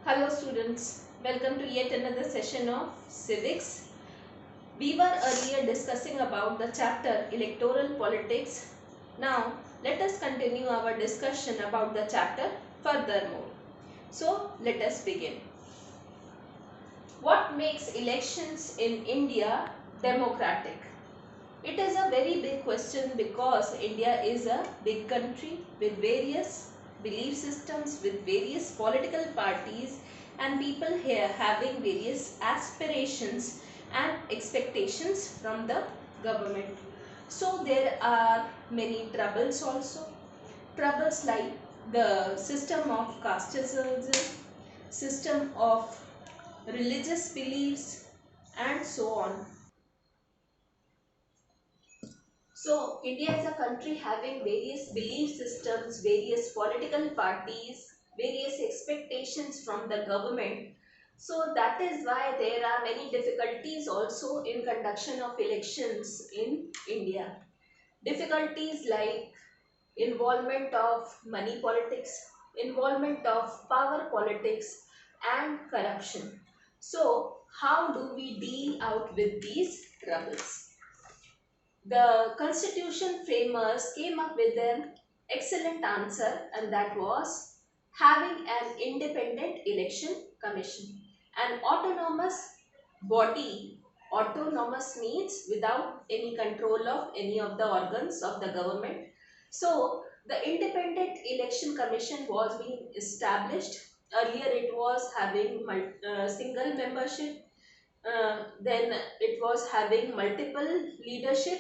Hello students, welcome to yet another session of civics. We were earlier discussing about the chapter electoral politics. Now let us continue our discussion about the chapter furthermore. So let us begin. What makes elections in India democratic? It is a very big question because India is a big country with various belief systems, with various political parties and people here having various aspirations and expectations from the government. So there are many troubles also. Troubles like the system of casteism, system of religious beliefs and so on. So, India is a country having various belief systems, various political parties, various expectations from the government. So, that is why there are many difficulties also in conduction of elections in India. Difficulties like involvement of money politics, involvement of power politics and corruption. So, how do we deal out with these troubles? The constitution framers came up with an excellent answer, and that was having an independent election commission. An autonomous body, autonomous means without any control of any of the organs of the government. So the independent election commission was being established. Earlier it was having single membership, then it was having multiple leadership,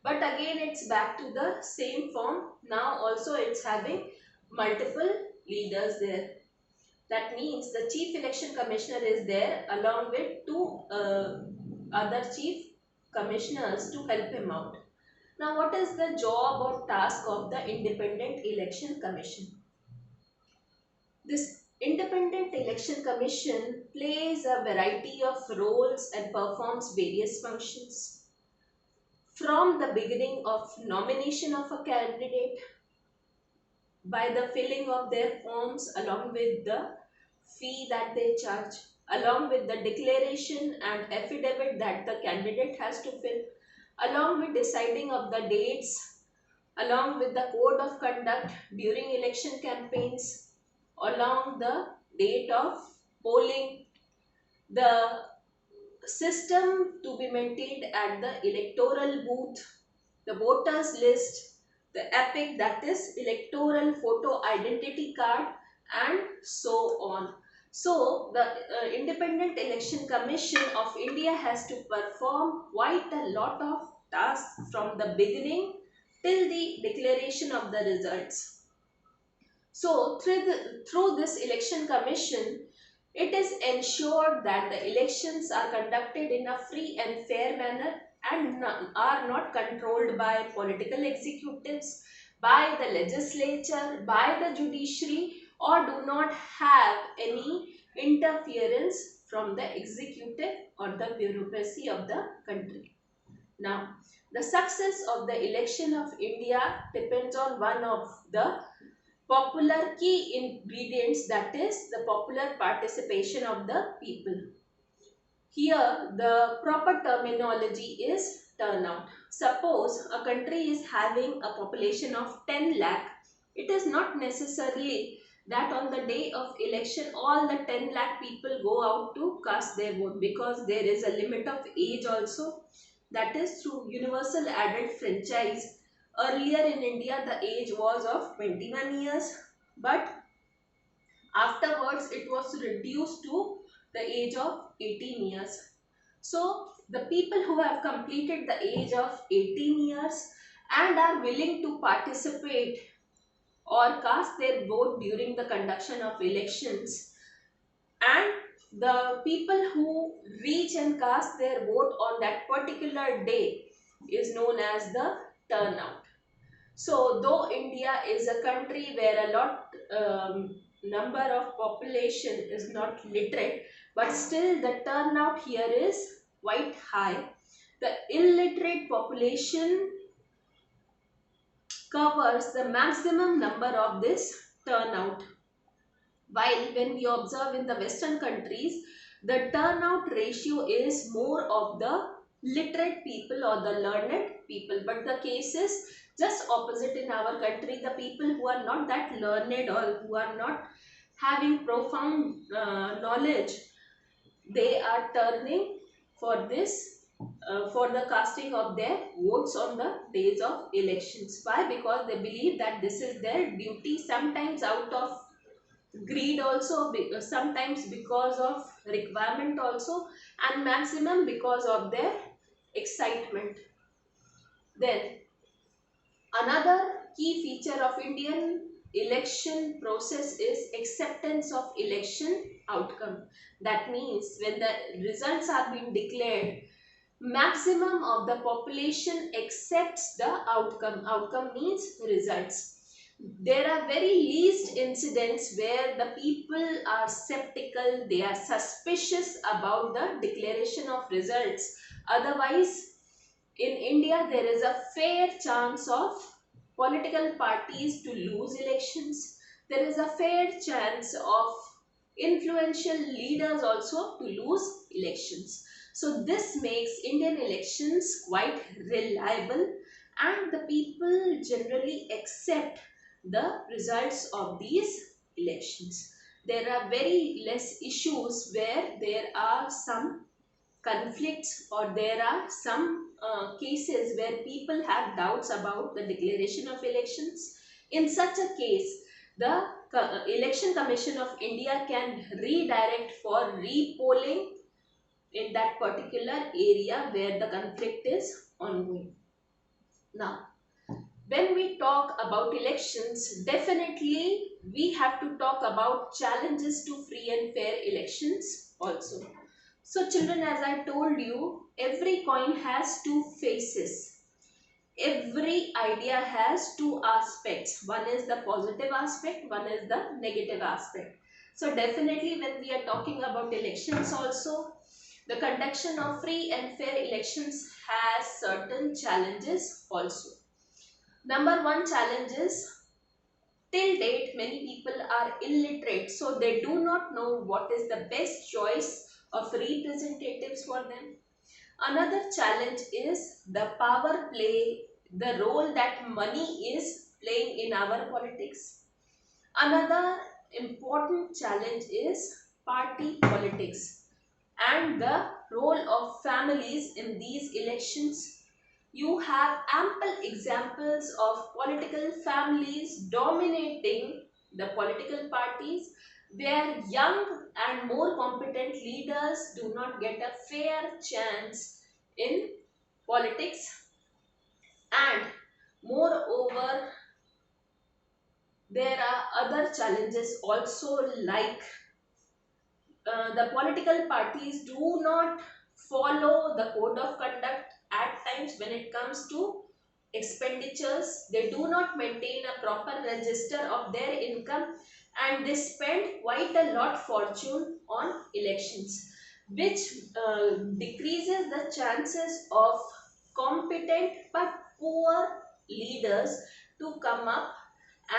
but again it's back to the same form. Now also it's having multiple leaders there. That means the chief election commissioner is there along with two other chief commissioners to help him out. Now what is the job or task of the independent election commission? This independent election commission plays a variety of roles and performs various functions. From the beginning of nomination of a candidate, by the filling of their forms along with the fee that they charge, along with the declaration and affidavit that the candidate has to fill, along with deciding of the dates, along with the code of conduct during election campaigns, along the date of polling, the system to be maintained at the electoral booth, the voters list, the epic, that is electoral photo identity card, and so on. So the Independent Election Commission of India has to perform quite a lot of tasks from the beginning till the declaration of the results. So through this election commission, it is ensured that the elections are conducted in a free and fair manner and are not controlled by political executives, by the legislature, by the judiciary, or do not have any interference from the executive or the bureaucracy of the country. Now, the success of the election of India depends on one of the popular key ingredients, that is the popular participation of the people. Here the proper terminology is turnout. Suppose a country is having a population of 10 lakh. It is not necessarily that on the day of election all the 10 lakh people go out to cast their vote, because there is a limit of age also, that is through universal adult franchise. Earlier in India the age was of 21 years, but afterwards it was reduced to the age of 18 years. So the people who have completed the age of 18 years and are willing to participate or cast their vote during the conduction of elections, and the people who reach and cast their vote on that particular day, is known as the turnout. So though India is a country where a lot number of population is not literate, but still the turnout here is quite high. The illiterate population covers the maximum number of this turnout. While when we observe in the Western countries, the turnout ratio is more of the literate people or the learned people, but the case is just opposite in our country. The people who are not that learned or who are not having profound knowledge, they are turning for this for the casting of their votes on the days of elections. Why? Because they believe that this is their duty, sometimes out of greed also, sometimes because of requirement also, and maximum because of their excitement. Then another key feature of Indian election process is acceptance of election outcome. That means when the results are being declared, maximum of the population accepts the outcome. Outcome means results. There are very least incidents where the people are skeptical, they are suspicious about the declaration of results. Otherwise, in India, there is a fair chance of political parties to lose elections. There is a fair chance of influential leaders also to lose elections. So this makes Indian elections quite reliable, and the people generally accept the results of these elections. There are very less issues where there are some conflicts, or there are some cases where people have doubts about the declaration of elections. In such a case, the Election Commission of India can redirect for repolling in that particular area where the conflict is ongoing. Now, when we talk about elections, definitely we have to talk about challenges to free and fair elections also. So children, as I told you, every coin has two faces. Every idea has two aspects. One is the positive aspect, one is the negative aspect. So definitely when we are talking about elections also, the conduction of free and fair elections has certain challenges also. Number one challenge is, till date many people are illiterate, so they do not know what is the best choice of representatives for them. Another challenge is the power play, the role that money is playing in our politics. Another important challenge is party politics and the role of families in these elections. You have ample examples of political families dominating the political parties, where young and more competent leaders do not get a fair chance in politics. And moreover, there are other challenges also, like the political parties do not follow the code of conduct at times when it comes to expenditures. They do not maintain a proper register of their income, and they spend quite a lot fortune on elections, which decreases the chances of competent but poor leaders to come up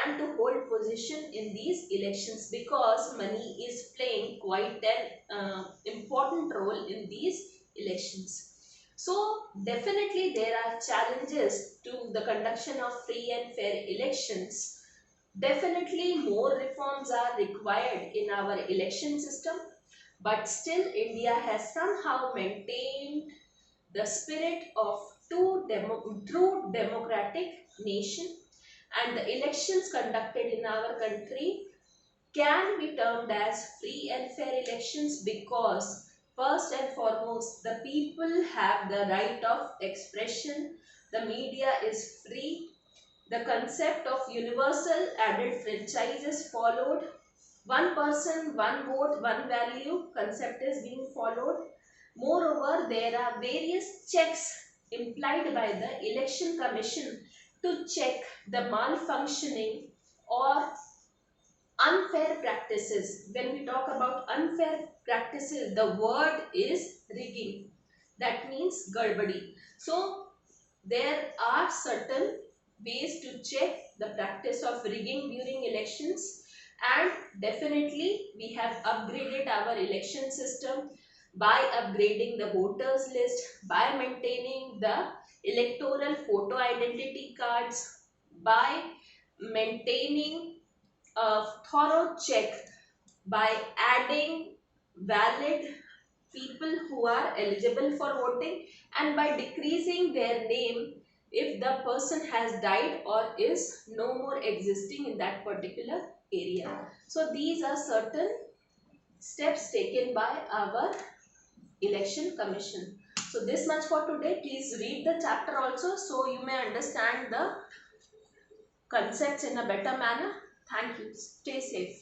and to hold position in these elections, because money is playing quite an important role in these elections. So definitely there are challenges to the conduction of free and fair elections. Definitely more reforms are required in our election system, but still India has somehow maintained the spirit of true democratic nation, and the elections conducted in our country can be termed as free and fair elections, because first and foremost the people have the right of expression, the media is free, the concept of universal added franchise is followed, one person, one vote, one value concept is being followed. Moreover, there are various checks implied by the Election Commission to check the malfunctioning or unfair practices. When we talk about unfair practices, the word is rigging. That means garbadi. So there are certain ways to check the practice of rigging during elections. And definitely we have upgraded our election system by upgrading the voters list, by maintaining the electoral photo identity cards, by maintaining a thorough check, by adding valid people who are eligible for voting, and by decreasing their name if the person has died or is no more existing in that particular area. So these are certain steps taken by our election commission. So this much for today. Please read the chapter also so you may understand the concepts in a better manner. Thank you. Stay safe.